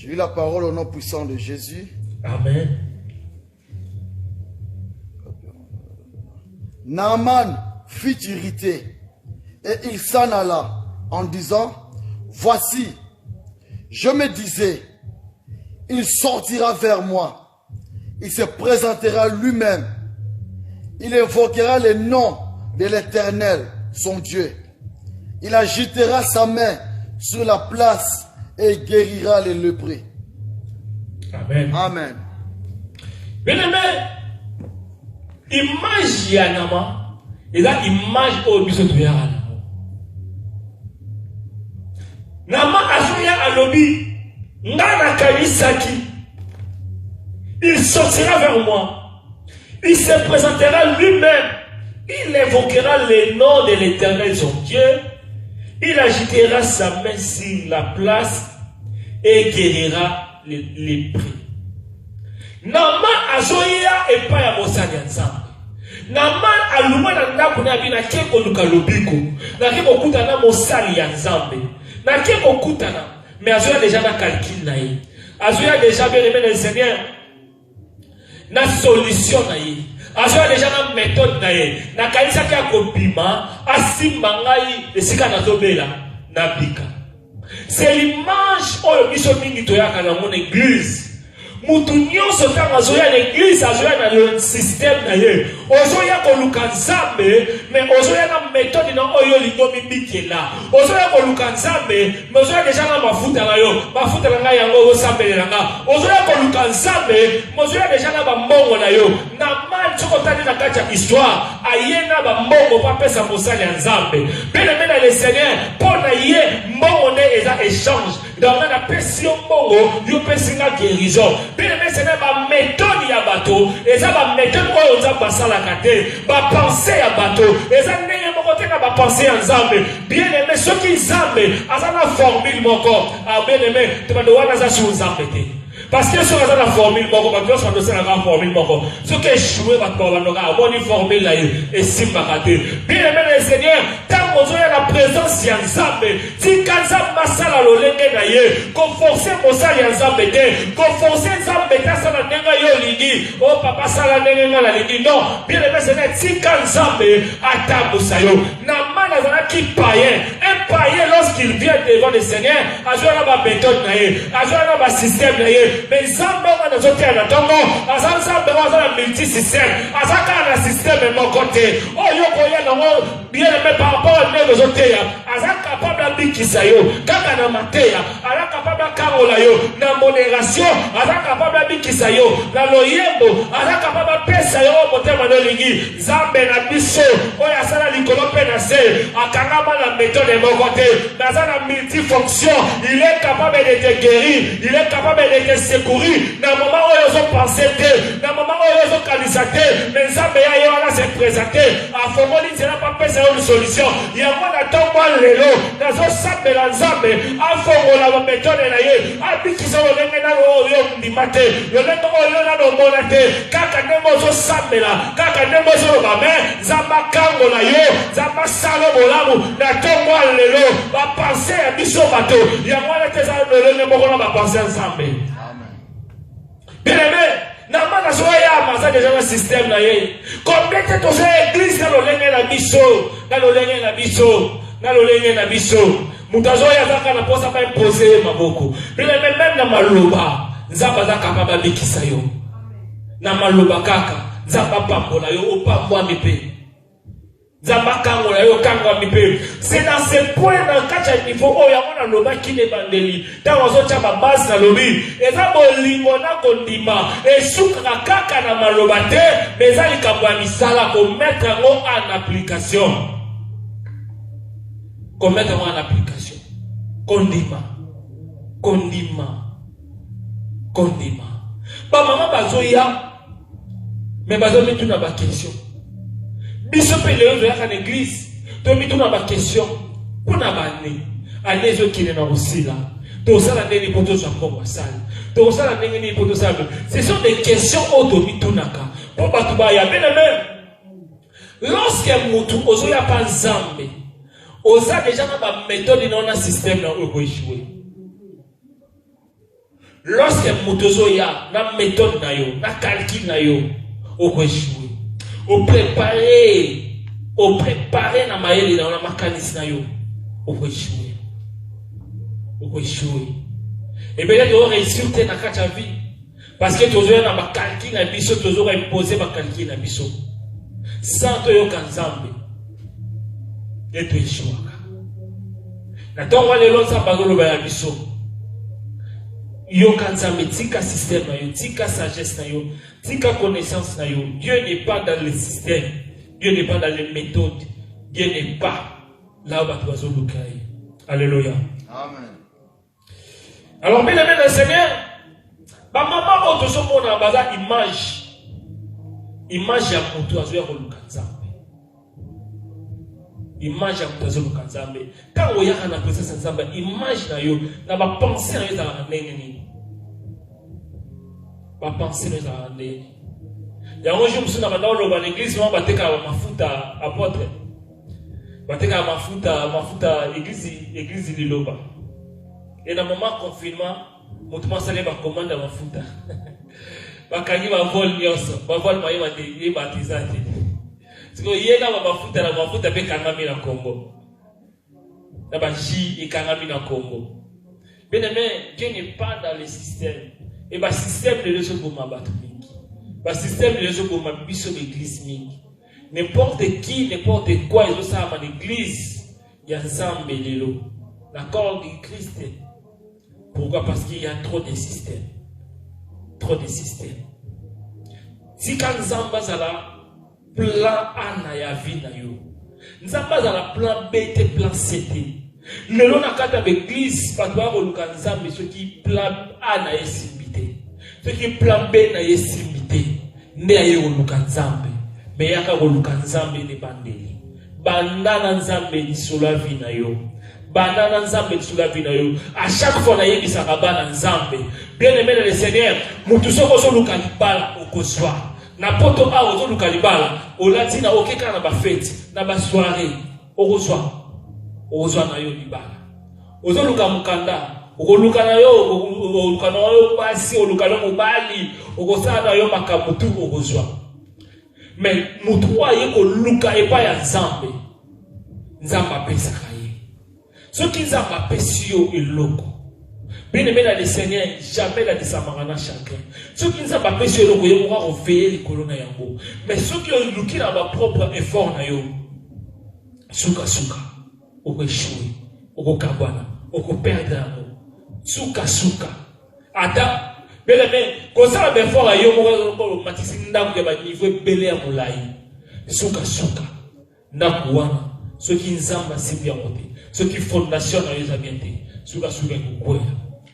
J'ai eu la parole au nom puissant de Jésus. Amen. Naaman fut irrité et il s'en alla en disant, voici, je me disais, il sortira vers moi, il se présentera lui-même, il évoquera le nom de l'Éternel, son Dieu. Il agitera sa main sur la place et guérira les lépreux. Amen. Amen. Bien-aimé, image Yanama, et là, image au biso de Yarana. Nama Azoya Alobi, Nana Kalisaki, il sortira vers moi, il se présentera lui-même, il évoquera le nom de l'Éternel, son Dieu, il agitera sa main sur la place et guérira les lépreux. Nama Azoya et pas à Mosani ensemble. Nama aluma na ndaku na bina keko lukalobiko. Na keko kutana Mosani ya Nzambe. Na keko kutana. Mais Azoya déjà na calcul na ye. Azoya déjà bien aimé le Seigneur. Na solution na ye. Azoya déjà na méthode na ye. Na kanisa kia kopima. Asimba ngai esika na zobela. Na bika. C'est l'image oyo biso mingi toyaka na mon église. Moutounion se fait à l'église, à le système d'ailleurs. Ozoya koluka nzambe, mais ozoya na méthode na oyo lingomi bikela. Ozoya koluka nzambe, mais ozoya déjà na mafuta na yo, mafuta na yango osambele na nga. Ozoya koluka nzambe, mais ozoya déjà na bambongo na yo. Na mal tsoko tani na kati ya histoire, ayena bambongo pa pesa mosali ya nzambe. Bien-aimé dans le Seigneur, pour na ye mbongo ne eza échange. Dans la pression mbongo, yo pesinga guérison. Bien-aimé, c'est ma méthode ya bateau. Et ça ma méthode oyo nza basala kate. Ba pensée ya bateau. Et ça ndenge moko te na ba pensée ya nzambe. Bien-aimé, ceux qui nzambe, azana formule moko. Ah bien-aimé, te ba doana za su nzambe te. Parce que si on a la formule, on va faire la formule. Ce qui est échoué, on va avoir une formule là et si baraté. Bien aimé les seigneurs, tant qu'on a la présence de Nzambe, si Kanzam Masala l'olenge naye, qu'on force Mosa Nzambe, qu'on force Nzambe, ça la nenga yo ligi, oh papa sala nenga la ligi, non. Bien aimé les seigneurs, si Kanzambe attend Mosayo, Naman azana qui païen, un païen lorsqu'il vient devant le Seigneur, a joué dans ma méthode naye, a joué dans ma système naye. Mais Nzambe on a zoté na tongo, Nzambe on a multi système, azaka na système mon côté. Oh yo koya na ngo bien aimé par rapport à nous zoté ya, azaka capable bikisa yo, kaka na mateya, azaka capable karola yo, na modération, azaka capable bikisa yo, na loyembo, azaka capable pesa yo motema no lingi, Nzambe na biso, oya sala likolo pe na se, akangama na méthode mon côté, nazana multifonction, il est capable de te guérir, il est capable de te secourir, dans le moment où ils ont pensé, dans le moment où ils ont qualifié, mais Nzambe ya yo ala se présenter, a formoli c'est pas pesa une solution, il y a moi na tomba lelo, nazo Nzambe la Nzambe, a fongola ba méthode na ye, a bikisa lo ngene na yo ndimate, yo ngene yo na no monate, kaka ndemo zo sambela, kaka ndemo zo ba me, Nzamba kango na yo, Nzamba salo bolamu, na tomba lelo, ba penser à biso bato, il y a moi na teza lelo ne moko na ba penser Nzambe. Bien aimé, Nama na soya maza déjà un système na ye. Combien de temps église na lolenge na biso, na lolenge na biso, na lolenge na biso. Mutazoya zaka na posa pa imposer maboko. Bien aimé même na maloba, Nzamba za capable bikisa yo. Na maloba kaka, Nzamba pambola yo opambo mipe. Nzamba kango la yo kango mipe. C'est dans ce point dans kacha niveau o ya mona loba kine bandeli. Dans ozo cha ba base na lobi. Eza bolingo na kondima. E suka kaka na maloba te, mais za likabwa misala ko mettre ngo en application. Ko mettre ngo en application. Kondima. Kondima. Kondima. Ba mama bazoya. Mais bazo mitu na ba question. Bishop Léon de l'église, tu as mis ma question. Pour la année, année qui est aussi là. Tu as l'année pour tout ça pour salle. Tu as l'année pour tout ça. Ce sont des questions automitunaka. Pour Batubaya, bien même. Lorsqu'un moutou, ozoya pas Nzambe, osa déjà ma méthode dans un système dans où échouer. lorsque motozo ya na méthode na yo na calcul na yo okoéchouer au préparer na mayele na makanisi na yo okoéchouer et bien tu vas réussir na kacha vie parce que tu as na calcul na biso tu as imposer ma calcul na biso sans to yo kanzambe et tu échoues na tonga lelo sa bagolo ba ya biso yo kanzambe tika système na yo tika sagesse na yo tika connaissance na yo. Dieu n'est pas dans le système, Dieu n'est pas dans les méthodes, Dieu n'est pas là où tu vas au Lukai. Alléluia. Amen. Alors bien aimé le Seigneur, ba maman otoso mona baza image ya mutu azoya ko lukanzambe. Image ya mutu azoya lukanzambe. Quand on yaka na présence nzambe, image na yo na ba pensée na yo za nini. Ba pensée na yo za nini. Ya ngojo msuna bandao ba l'église mo bateka mafuta apôtre. Bateka mafuta église liloba. Et dans le moment confinement, je suis commande mafuta. Bakani ba vol nyonso, ba vol mayi ba baptisate. Siko yena ba mafuta pe kangami na Congo. Na ba ji e kangami na Congo. Bien aimé, Dieu n'est pas dans le système. Et ba système de leso boma batu mingi. Ba système de leso boma biso l'église mingi. N'importe qui, n'importe quoi, ils ont ça à l'église. Il y a Nzambe lelo. L'accord du Christ. Pourquoi? Parce qu'il y a trop de systèmes. Trop de systèmes. Si quand Nzamba zala plan A na ya vie na yo, Nzamba zala plan B te plan C te. Lelo na kata l'église, patwa ko luka Nzambe ce qui plan A na yesimbité. Ce qui plan B na yesimbité. Ne aye ko luka Nzambe. Mais yaka ko luka Nzambe ne bandeli. Bandana Nzambe ni sola vie na yo. Banana Nzambe sur la vie na yo. À chaque fois na yebi sakabana Nzambe. Bien aimé le Seigneur, mutu soko so luka libala okozwa. Na poto a ozo luka libala, olati na okeka na ba fête, na ba soirée, okozwa na yo libala. Ozo luka mukanda, okoluka na yo, okoluka na yo basi, okoluka na mobali, okosala na yo makamutu okozwa. Mais mutu wa ye ko luka epa ya Nzambe. Nzambe apesa ce qui nous a apprécié est loco. Bien aimé dans le Seigneur, jamais la désamarana chacun. Ce qui nous a apprécié est loco, il va reveiller les colonnes yango. Mais ceux qui ont looké dans leur propre effort na yo, suka, on peut échouer, on peut kabana, on peut perdre l'amour. Suka. Ada, bien aimé, quand ça va effort à yo, on va matisi ndaku ya ba niveau belé ya mulai. Suka. Ndakuwana, ceux qui nous a si bien monté. Ce qui fondation dans les habités.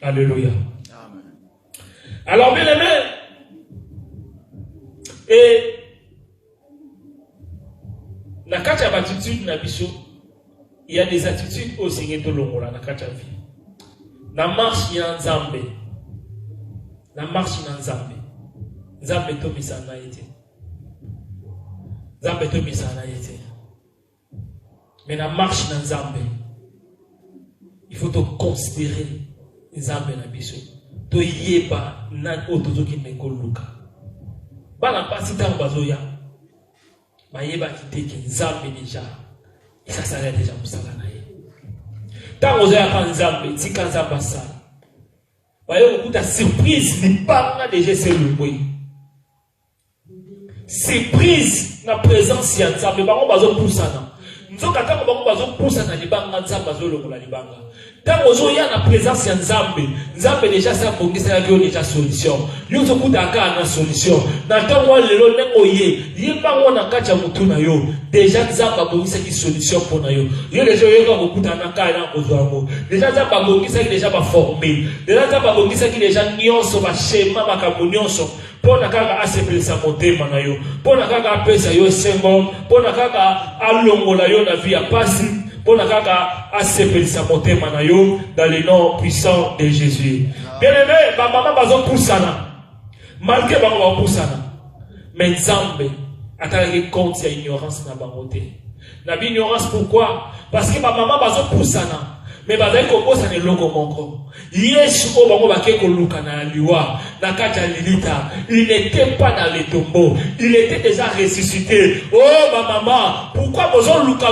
Alléluia. Amen. Alors, bien aimé, et la kacha attitude na biso, il y a des attitudes au Seigneur de l'Ongola, la kacha vie. La marche y a Nzambe. Nzambe to misana yete. Mais la marche dans Nzambe. Il faut te considérer Nzambe na biso. To yeba na otozo ki neko luka. Bana pasi tango bazoya. Ba yeba ki te Nzambe déjà. Et ça sera déjà musala na ye. Tango zoya pa Nzambe, tika Nzamba sala. Ba yo kuta surprise ni banga déjà c'est le boy. Surprise na présence ya Nzambe bango bazo pusana. Nzoka tango bango bazo pusana libanga Nzamba zo lokola libanga. Tango zo ya na présence ya Nzambe déjà ça bongisa yo déjà solution. Yo zo kutaka na solution. Na tango lelo nengo ye bango na kacha mutu na yo. Déjà Nzamba bongisa ki solution pour na yo. Yo déjà yo ko kutana ka na kozwango. Déjà Nzamba bongisa ki déjà ba former. Déjà Nzamba bongisa ki déjà nyonso ba schéma makambo nyonso. Pona kaka asepelisa motema na yo. Pona kaka apesa yo sengo. Pona kaka alongola yo na vie ya pasi. Pona kaka asepelisa motema na yo dans le nom puissant de Jésus. Bien aimé, ba maman bazo poussana. Malgré bango ba poussana. Mais Nzambe atalaki compte ya ignorance na bango te. Na bi ignorance pourquoi? Parce que ba maman bazo poussana. Mais bazali kokosa ne loko moko. Yesu o bango bake koluka na liwa na kati ya lilita. Il n'était pas dans les tombeaux. Il était déjà ressuscité. Oh ma maman, pourquoi bozo luka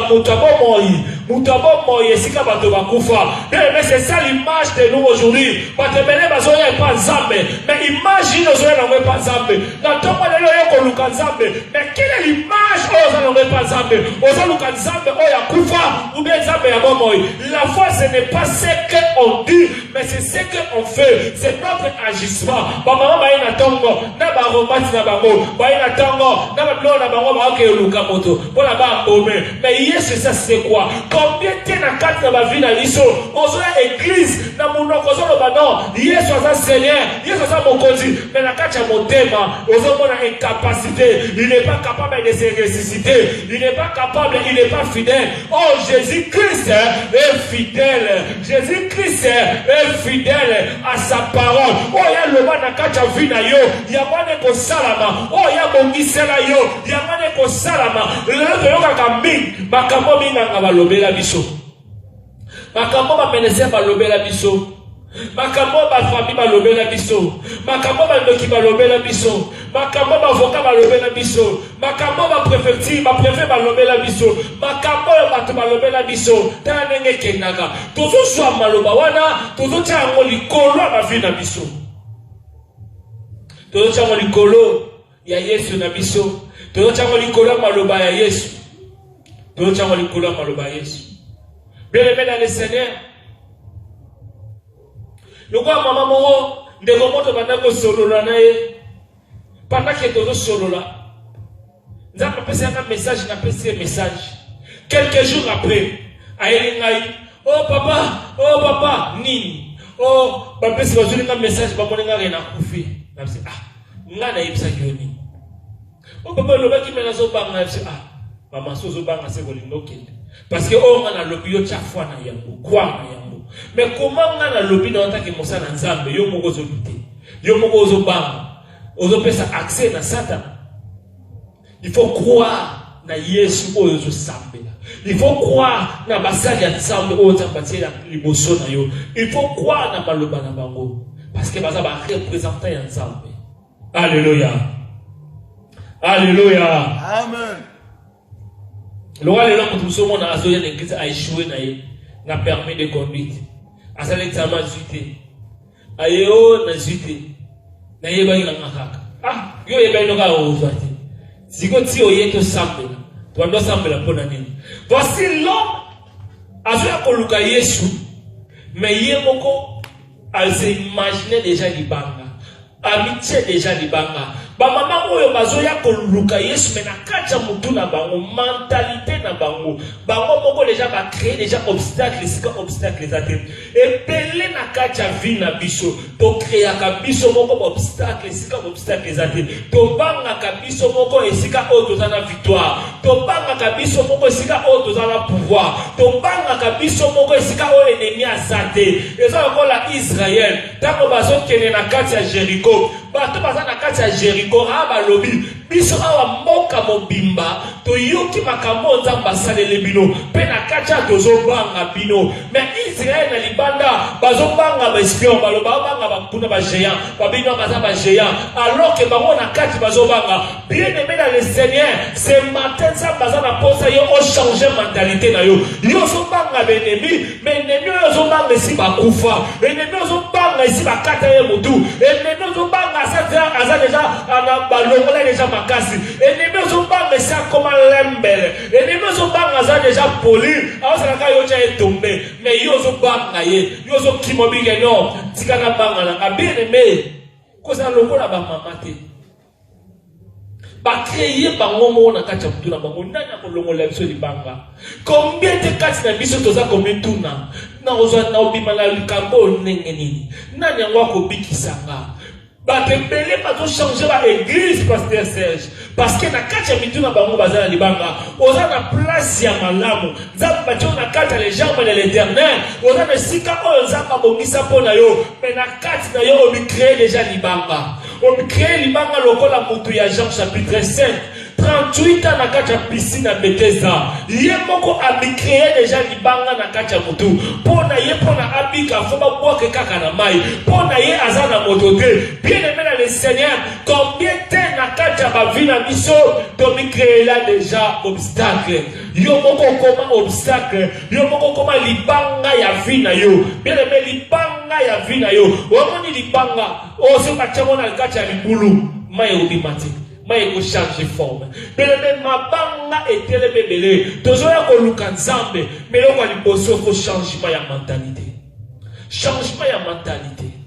mutabo moi esika bato bakufa. Mais c'est ça l'image de nous aujourd'hui. Batebele bazoya pas nzambe. Mais imagine ozoya na pas nzambe. Na tomba lelo yeko luka nzambe. Mais quelle est l'image oza na pas nzambe? Oza luka nzambe oya kufa ou bien nzambe ya moi. La foi ce n'est pas ce qu'on dit, mais c'est ce qu'on fait. C'est notre agissement. Maman ba ina tongo na ba romati na bango. Ba ina tongo na ba blo na bango ba ke luka moto. Pour ba ome. Mais Yesu ça c'est quoi? Combien t'es na carte na ba vie na liso? Ozoya église na munoko zo ba non. Yesu ça Seigneur, Yesu ça mokonzi. Mais na carte ya motema, ozo mona incapacité. Il n'est pas capable de se ressusciter. Il n'est pas capable, il n'est pas fidèle. Oh Jésus-Christ est fidèle. Jésus-Christ est fidèle à sa parole. Oh ya le na kati ya vie na yo, ya mane ko salama. Oh ya bongisela yo, ya mane ko salama. Lelo to yoka kambi, makambo minanga balobela biso. Makambo ba menese balobela biso. Makambo ba famille balobela biso. Makambo ba ndoki balobela biso. Makambo ba avocat balobela biso. Makambo ba préfecture ba préfet balobela biso. Makambo ba to balobela biso. Ta ndenge kenaka. Tozo swa maloba wana, tozo tia ngo likolo ba vie na biso. Tozo tia ngo likolo ya Yesu na biso. Tozo tia ngo likolo maloba ya Yesu. Tozo tia ngo likolo maloba ya Yesu. Bien-aimé dans le Seigneur. Le roi maman moro de remonte bandako solola nae pendant que tozo solola nzamba pesa un message na pesa message quelques jours après ayelingai oh papa nini oh ba pesa bazuli un message ba monenga rena kufi na pesa ngana yipsa yoni oh papa lo baki mena zo banga pesa maman so zo banga se bolingo kende parce que on a le bio chafwa na yango kwa na yango. Mais comment on a lobby dans ta qui monsa dans Nzambe yo moko zo lutter yo moko zo banga ozo pesa accès na Satan. Il faut croire na Yesu oyo zo sambela. Il faut croire na basali ya Nzambe oyo tambatie la liboso na yo. Il faut croire na maloba na bango parce que baza ba représenter ya Nzambe. Alléluia. Alléluia. Amen. Le roi le long tout monde a zoya l'église a échoué na permis de conduite. À ça l'examen zuité. Ayo na zuité. Na yeba ina ngakaka. Ah, yo yeba ino ka ozwati. Siko ti oyeto sambela. Twando sambela pona nini. Voici l'homme azoya koluka Yesu. Mais yemoko a se imaginer déjà libanga. Amitié déjà libanga. Ba mama oyo bazoya koluka Yesu mais na kacha mutu na bango mentalité na bango moko déjà ba créer déjà obstacle zaté et pelé na kacha vie na biso to créer ka biso moko obstacle zaté to banga ka biso moko esika o to na victoire to banga ka biso moko esika o to na pouvoir to banga ka biso moko esika o ennemi azaté eza ko la Israël tango bazo kene na kacha Jéricho bato baza na kacha Jéricho Koraba lobi biso awa mboka mobimba to yoki makambo nzamba salele bino pe na kacha tozo banga bino mais Israël na libanda bazo banga ba espion baloba banga ba kuna ba géant ba bino baza ba géant alors que bango na kati bazo banga bien aimé dans le Seigneur ce matin ça baza na posa yo o changer mentalité na yo yo zo banga benemi mais ennemi yo zo banga si ba kufa ennemi yo zo banga si ba kata ye mutu ennemi yo zo banga ça déjà ana balongola déjà makasi ennemi zo banga ça comme lembele ennemi zo banga ça déjà poli alors ça ka yo cha etombe mais yo zo banga ye yo zo kimobige no tikana banga na bien aimé ko ça longola ba mamate ba créer bango mo na kacha mutu na bango ndanya ko longola biso libanga combien de kati na biso toza combien tuna na ozo na obimala likambo ndenge nini nani ngwa ko bikisanga. Batembele pas changer l'église pasteur Serge parce que na kacha mituna bango bazana libanga oza na place ya malamu nzamba batio na kata les jambes de l'Éternel oza na sika oyo nzamba bongisa pona yo mais na kati na yo on créer déjà libanga on crée libanga lokola mutu ya Jean chapitre 5 38 ans na kacha piscine à Bethesda. Yemoko a créé déjà libanga na kacha mutu. Pona ye pona abika foba boke kaka na mai. Pona ye azana motote. Bien aimé dans le Seigneur, combien de temps na kacha ba vina biso to mi créé là déjà obstacle. Yomoko koma obstacle. Yomoko koma libanga ya vina yo. Bien aimé libanga ya vina yo. Wamoni libanga. O se pachamo na kacha libulu. Mai obimati. Mais il changer forme. Mais le même mabanga était le bébé. Toujours ya koluka nzambe. Mais là on va lui poser faut changement ya mentalité. Changement ya mentalité.